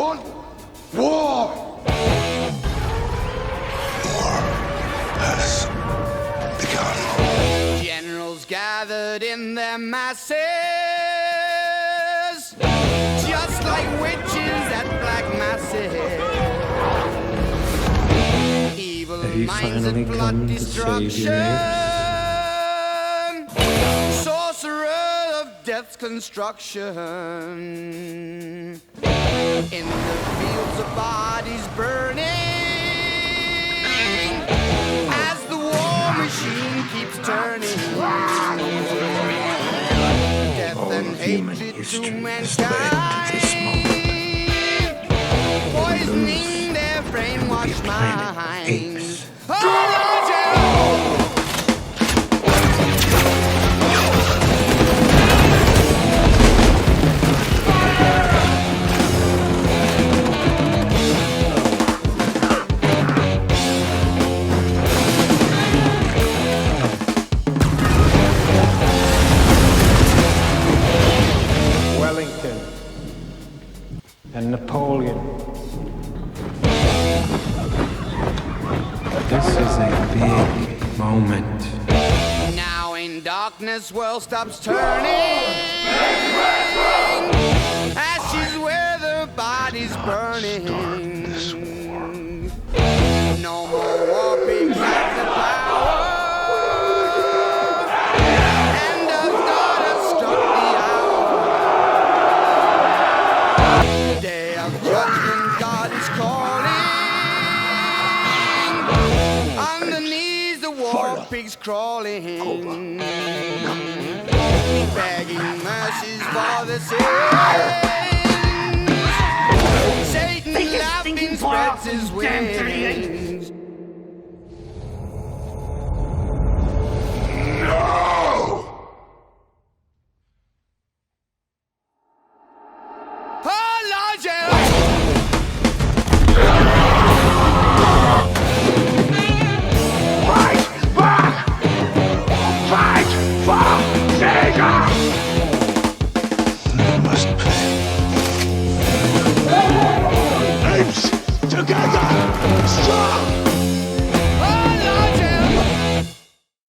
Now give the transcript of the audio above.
want war. War has begun. Generals gathered in their masses, just like witches at black masses. Evil Have you minds finally and blood come to save your destruction, sorcerer of death's construction. In the fields of bodies burning, as the war machine keeps turning. Death All and of human hatred history to has led to this mankind, poisoning their brainwashed planet of minds. apes. Oh, Wellington and Napoleon. This is a big moment. now in darkness, world stops turning. Ashes where the body's burning. No more war pigs have the power. And of God has struck the hour. Day of judgment, God is calling. Underneath the war pigs crawling, begging mercies for the sins. Satan laughing spreads his wings.